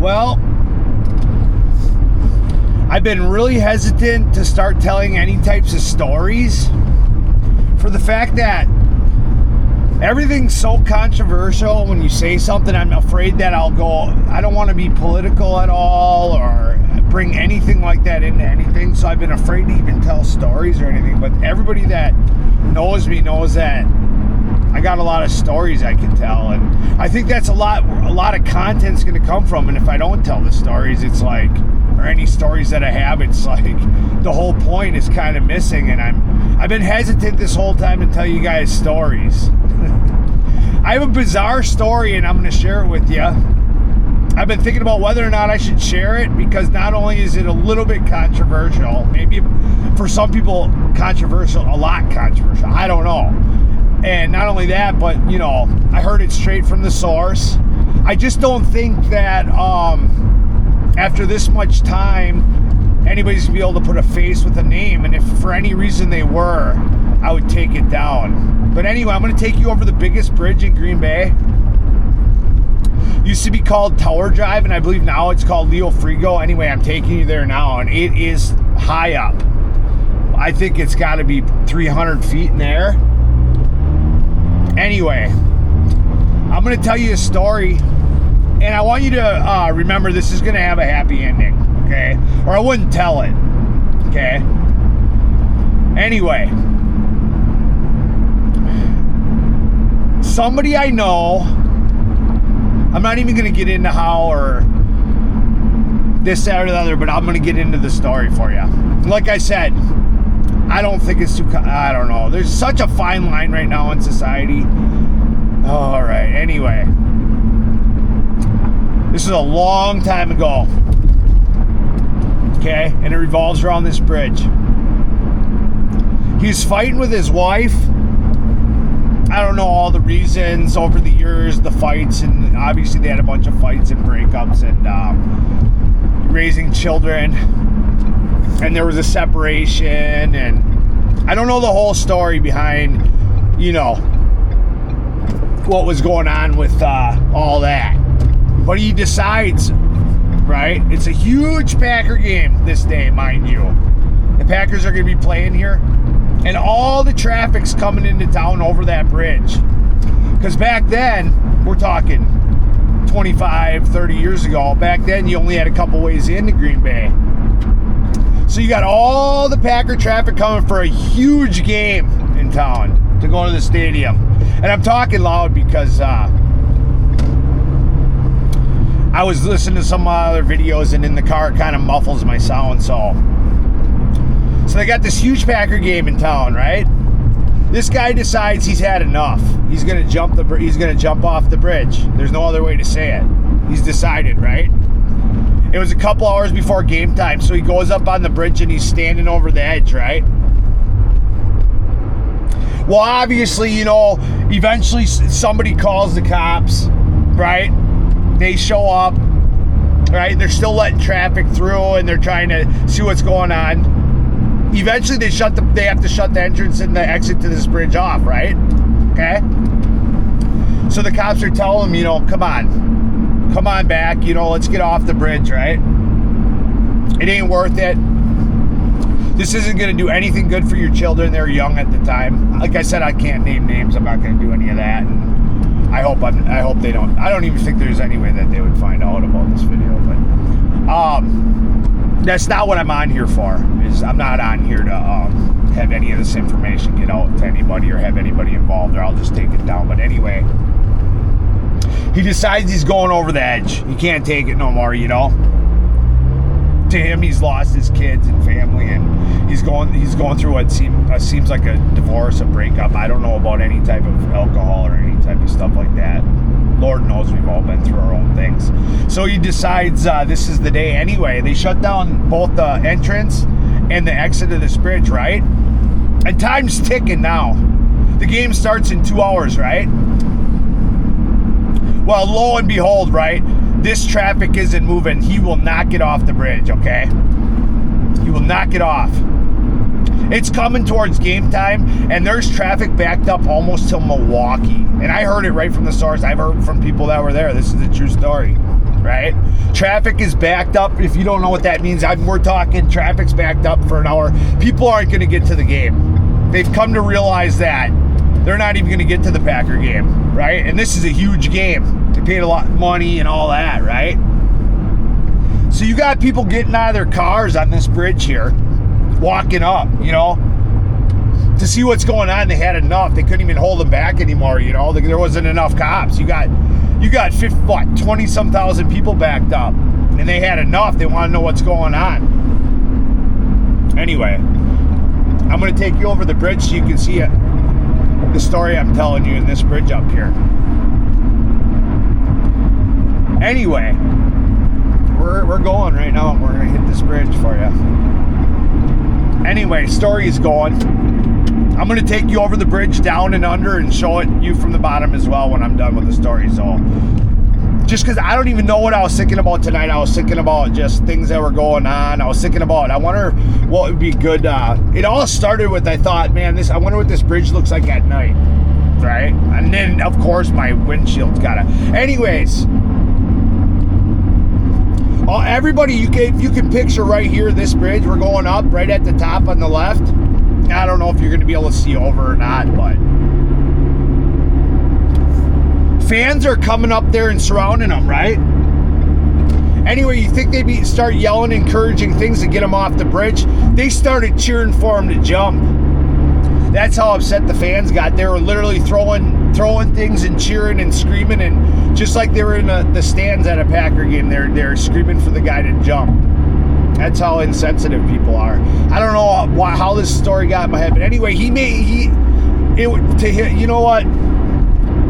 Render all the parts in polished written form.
Well, I've been really hesitant to start telling any types of stories for the fact that everything's so controversial. When you say something, I'm afraid that I don't want to be political at all or bring anything like that into anything. So I've been afraid to even tell stories or anything. But everybody that knows me knows that I got a lot of stories I can tell. And I think that's a lot of content's going to come from. And if I don't tell the stories, it's like, or any stories that I have, it's like the whole point is kind of missing. And I've been hesitant this whole time to tell you guys stories. I have a bizarre story and I'm going to share it with you. I've been thinking about whether or not I should share it because not only is it a little bit controversial, maybe for some people a lot controversial, I don't know. And not only that, but I heard it straight from the source. I just don't think that after this much time, anybody's gonna be able to put a face with a name. And if for any reason they were, I would take it down. But anyway, I'm gonna take you over the biggest bridge in Green Bay. Used to be called Tower Drive, and I believe now it's called Leo Frigo. Anyway, I'm taking you there now, and it is high up. I think it's got to be 300 feet in the air. Anyway, I'm going to tell you a story, and I want you to remember this is going to have a happy ending, okay? Or I wouldn't tell it, okay? Anyway, somebody I know, I'm not even going to get into how or this, that, or the other, but I'm going to get into the story for you. Like I said, I don't think it's too, I don't know. There's such a fine line right now in society. All right, anyway. This is a long time ago. Okay, and it revolves around this bridge. He's fighting with his wife. I don't know all the reasons over the years, the fights, and obviously they had a bunch of fights and breakups and raising children. And there was a separation, and I don't know the whole story behind, what was going on with all that. But he decides, right? It's a huge Packer game this day, mind you. The Packers are going to be playing here, and all the traffic's coming into town over that bridge. Because back then, we're talking 25, 30 years ago, back then you only had a couple ways into Green Bay. So you got all the Packer traffic coming for a huge game in town to go to the stadium. And I'm talking loud because I was listening to some other videos, and in the car it kind of muffles my sound. So they got this huge Packer game in town, right? This guy decides he's had enough. He's gonna jump off the bridge. There's no other way to say it. He's decided, right? It was a couple hours before game time, so he goes up on the bridge and he's standing over the edge, right? Well, obviously, eventually somebody calls the cops, right? They show up, right? They're still letting traffic through, and they're trying to see what's going on. Eventually, they have to shut the entrance and the exit to this bridge off, right? Okay? So the cops are telling them, come on back, let's get off the bridge, right? It ain't worth it. This isn't going to do anything good for your children. They're young at the time. Like I said, I can't name names. I'm not going to do any of that. And I hope they don't. I don't even think there's any way that they would find out about this video. But that's not what I'm on here for. I'm not on here to have any of this information get out to anybody or have anybody involved, or I'll just take it down. But anyway, he decides he's going over the edge. He can't take it no more, To him, he's lost his kids and family, and he's going through what seems like a divorce, a breakup. I don't know about any type of alcohol or any type of stuff like that. Lord knows we've all been through our own things. So he decides this is the day anyway. They shut down both the entrance and the exit of this bridge, right? And time's ticking now. The game starts in 2 hours, right? Well, lo and behold, right? This traffic isn't moving. He will not get off the bridge, okay? He will not get off. It's coming towards game time, and there's traffic backed up almost till Milwaukee. And I heard it right from the source. I've heard from people that were there. This is a true story. right? Traffic is backed up. If you don't know what that means, we're talking traffic's backed up for an hour. People aren't going to get to the game. They've come to realize that they're not even going to get to the Packer game, right? And this is a huge game. They paid a lot of money and all that, right? So you got people getting out of their cars on this bridge here, walking up, to see what's going on. They had enough. They couldn't even hold them back anymore, There wasn't enough cops. You got 20-some thousand people backed up, and they had enough. They want to know what's going on. Anyway, I'm going to take you over the bridge so you can see it. The story I'm telling you in this bridge up here. Anyway, we're going right now. We're going to hit this bridge for you. Anyway, story is going. I'm going to take you over the bridge, down and under, and show it you from the bottom as well when I'm done with the story. So, just because I don't even know what I was thinking about tonight. I was thinking about just things that were going on. I was thinking about, I wonder what would be good. It all started with, I thought, man, I wonder what this bridge looks like at night, right? And then, of course, my windshield's got to. Anyways, everybody, you can picture right here, this bridge. We're going up right at the top on the left. I don't know if you're going to be able to see over or not, but fans are coming up there and surrounding them, right? Anyway, you think they'd start yelling, encouraging things to get them off the bridge. They started cheering for them to jump. That's how upset the fans got. They were literally throwing things and cheering and screaming, and just like they were in the stands at a Packer game, they're screaming for the guy to jump. That's how insensitive people are. I don't know how this story got in my head, but anyway, you know what?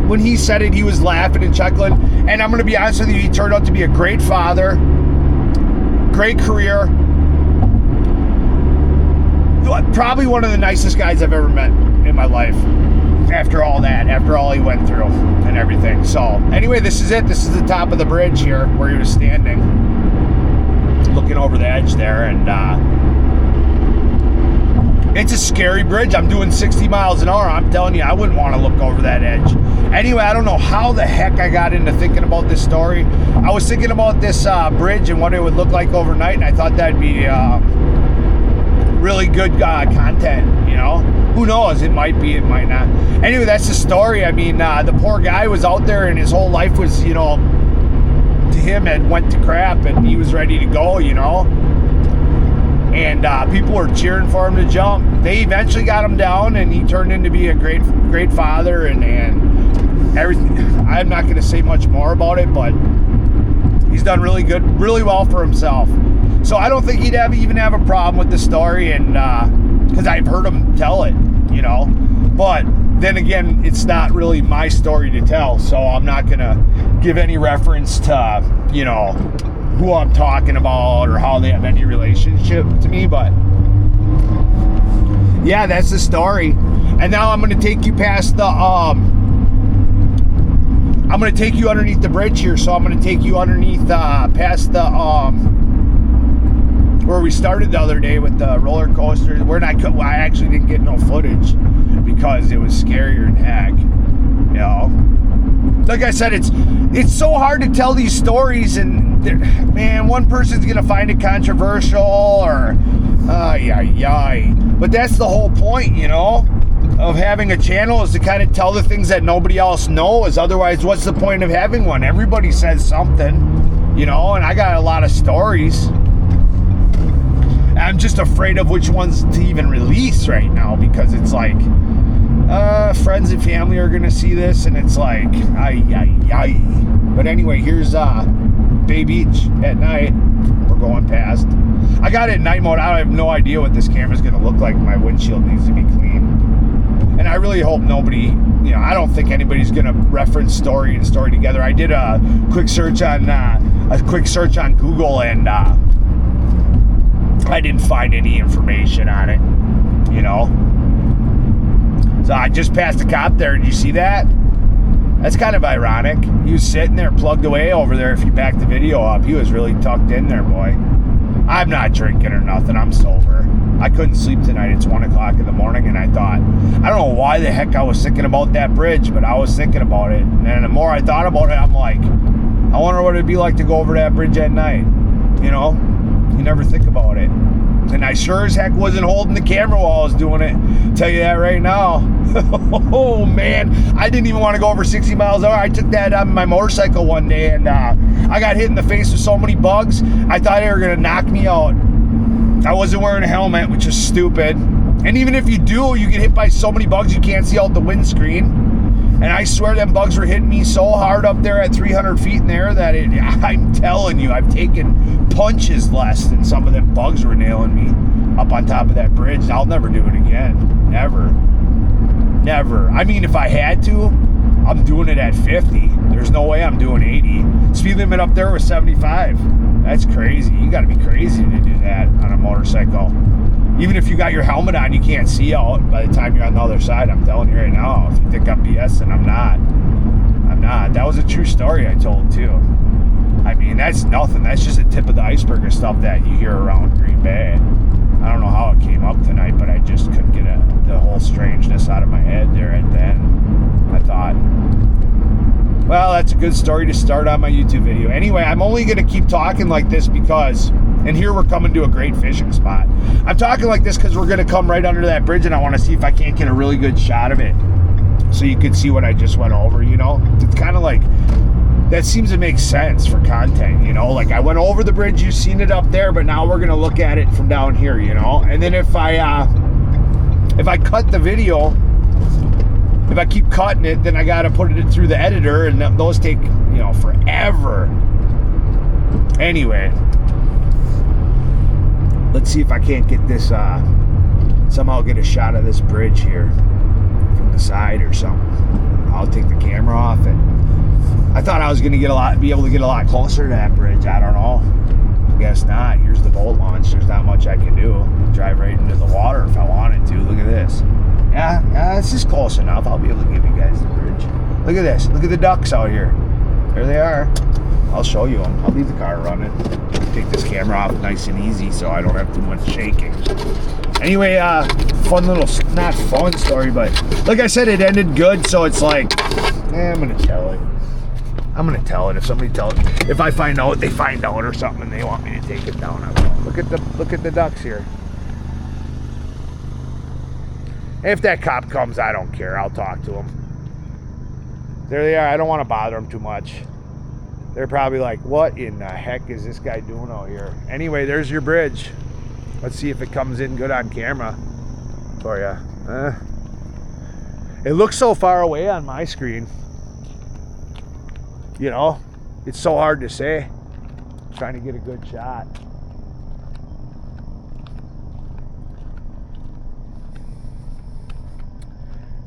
When he said it, he was laughing and chuckling. And I'm going to be honest with you, he turned out to be a great father, great career, probably one of the nicest guys I've ever met in my life. After all he went through and everything. So anyway, this is it. This is the top of the bridge here where he was standing, looking over the edge there, and it's a scary bridge. I'm doing 60 miles an hour. I'm telling you, I wouldn't want to look over that edge. Anyway, I don't know how the heck I got into thinking about this story. I was thinking about this bridge and what it would look like overnight, and I thought that'd be really good content, Who knows? It might be, it might not. Anyway, that's the story. I mean, the poor guy was out there, and his whole life was, to him, had went to crap, and he was ready to go, And people were cheering for him to jump. They eventually got him down, and he turned into be a great father, and everything. I'm not going to say much more about it, but he's done really well for himself. So I don't think he'd even have a problem with the story, and because I've heard him tell it, But then again, it's not really my story to tell, so I'm not going to give any reference to, who I'm talking about or how they have any relationship to me. But yeah, that's the story. And now I'm going to take you past the I'm going to take you underneath the bridge here. So I'm going to take you underneath past the where we started the other day with the roller coaster. I actually didn't get no footage because it was scarier than heck. Like I said, it's so hard to tell these stories, and man, one person's gonna find it controversial or but that's the whole point, of having a channel, is to kind of tell the things that nobody else knows. Otherwise, what's the point of having one? Everybody says something, and I got a lot of stories. I'm just afraid of which ones to even release right now, because it's like friends and family are gonna see this, and it's like But anyway, here's Bay Beach at night. We're going past. I got it in night mode. I have no idea what this camera's gonna look like. My windshield needs to be clean, and I really hope nobody, I don't think anybody's gonna reference story and story together. I did a quick search on Google, and I didn't find any information on it, So I just passed a cop there. Did you see that? That's kind of ironic. He was sitting there plugged away over there. If you back the video up, he was really tucked in there, boy. I'm not drinking or nothing. I'm sober. I couldn't sleep tonight. It's 1 o'clock in the morning, and I thought, I don't know why the heck I was thinking about that bridge, but I was thinking about it. And the more I thought about it, I'm like, I wonder what it'd be like to go over that bridge at night. You know, you never think about it. And I sure as heck wasn't holding the camera while I was doing it. Tell you that right now. Oh man, I didn't even want to go over 60 miles an hour. I took that on my motorcycle one day, and I got hit in the face with so many bugs. I thought they were gonna knock me out. I wasn't wearing a helmet, which is stupid. And even if you do, you get hit by so many bugs you can't see out the windscreen. And I swear them bugs were hitting me so hard up there at 300 feet in the air that I'm telling you, I've taken punches less than some of them bugs were nailing me up on top of that bridge. I'll never do it again. Never. Never. I mean, if I had to, I'm doing it at 50. There's no way I'm doing 80. Speed limit up there was 75. That's crazy. You got to be crazy to do that on a motorcycle. Even if you got your helmet on, you can't see out by the time you're on the other side. I'm telling you right now, if you think I'm BSing, I'm not. I'm not. That was a true story I told, too. I mean, that's nothing. That's just the tip of the iceberg of stuff that you hear around Green Bay. I don't know how it came up tonight, but I just couldn't get the whole strangeness out of my head there at the end. I thought, well, that's a good story to start on my YouTube video. Anyway, I'm only going to keep talking like this because... And here we're coming to a great fishing spot. I'm talking like this because we're going to come right under that bridge, and I want to see if I can't get a really good shot of it so you can see what I just went over, you know? It's kind of like, that seems to make sense for content, you know? Like, I went over the bridge, you've seen it up there, but now we're going to look at it from down here, you know? And then if I cut the video, if I keep cutting it, then I got to put it through the editor, and those take, you know, forever. Anyway... Let's see if I can't get this, somehow get a shot of this bridge here from the side or something. I'll take the camera off it. I thought I was going to be able to get a lot closer to that bridge. I don't know. Guess not. Here's the boat launch. There's not much I can do. Drive right into the water if I wanted to. Look at this. Yeah, this is close enough. I'll be able to give you guys the bridge. Look at this. Look at the ducks out here. There they are. I'll show you them. I'll leave the car running. Take this camera off nice and easy so I don't have too much shaking. Anyway, fun little, not fun story, but like I said, it ended good, so it's like, I'm gonna tell it. I'm gonna tell it. If somebody tells it, if I find out, they find out or something and they want me to take it down, I will. Look at the ducks here. If that cop comes, I don't care. I'll talk to him. There they are. I don't want to bother them too much. They're probably like, what in the heck is this guy doing out here? Anyway, there's your bridge. Let's see if it comes in good on camera for you. It looks so far away on my screen. You know, it's so hard to say. I'm trying to get a good shot.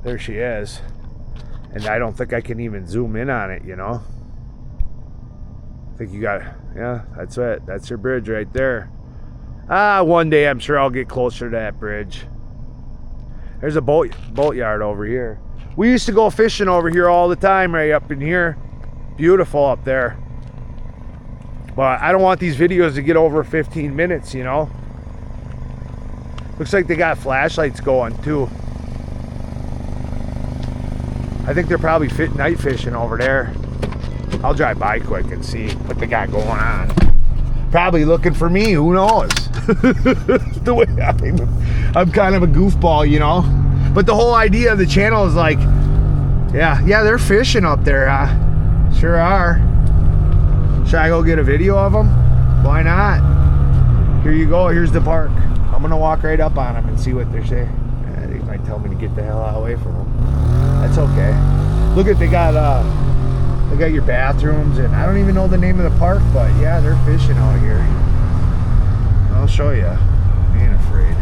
There she is. And I don't think I can even zoom in on it, you know. I think you got, yeah, that's it. That's your bridge right there. One day I'm sure I'll get closer to that bridge. There's a boat yard over here. We used to go fishing over here all the time, right up in here. Beautiful up there. But I don't want these videos to get over 15 minutes, you know. Looks like they got flashlights going too. I think they're probably night fishing over there. I'll drive by quick and see what they got going on. Probably looking for me, who knows? The way I'm kind of a goofball, you know. But the whole idea of the channel is like, yeah, they're fishing up there, huh? Sure are. Should I go get a video of them? Why not? Here you go, here's the park. I'm gonna walk right up on them and see what they're saying. They might tell me to get the hell out away from them. That's okay. Look at, they got your bathrooms, and I don't even know the name of the park, but yeah, they're fishing out here. I'll show you. Ain't afraid.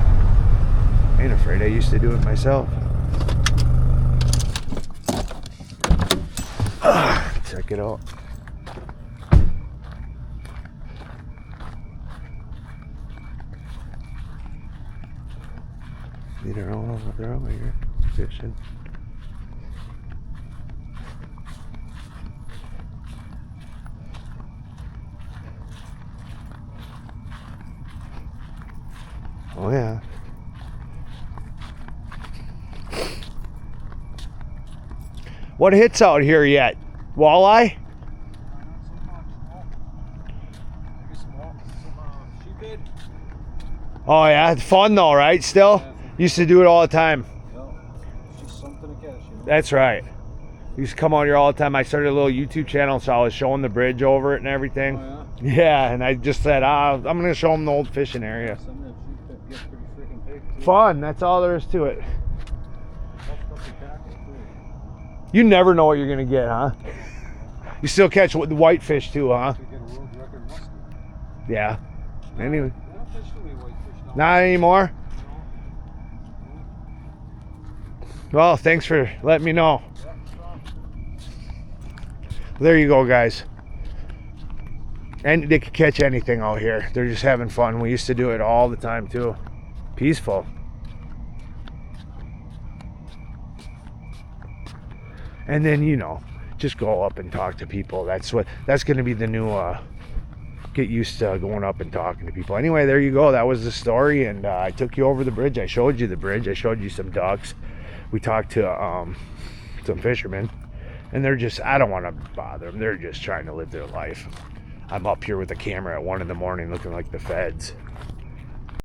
Ain't afraid. I used to do it myself. Check it out. They're over here fishing. Oh yeah. What hits out here yet? Walleye? Sheephead. Oh yeah, it's fun though, right? Still, used to do it all the time. Yeah, it's just something to catch. You know? That's right. Used to come out here all the time. I started a little YouTube channel, so I was showing the bridge over it and everything. Oh, yeah, and I just said, I'm gonna show them the old fishing area. Some of them sheephead get pretty freaking big too. Fun. That's all there is to it. Tough to tackle, too. You never know what you're gonna get, huh? You still catch the whitefish too, huh? You get a world record muskie. Yeah. Anyway, They don't fish too many whitefish now. not anymore. Well, thanks for letting me know. There you go, guys. And they could catch anything out here. They're just having fun. We used to do it all the time too. Peaceful. And then, you know, just go up and talk to people. That's going to be the new get used to going up and talking to people. Anyway, there you go. That was the story, and I took you over the bridge. I showed you the bridge. I showed you some ducks. We talked to some fishermen, and they're just, I don't want to bother them. They're just trying to live their life. I'm up here with a camera at 1 in the morning looking like the feds.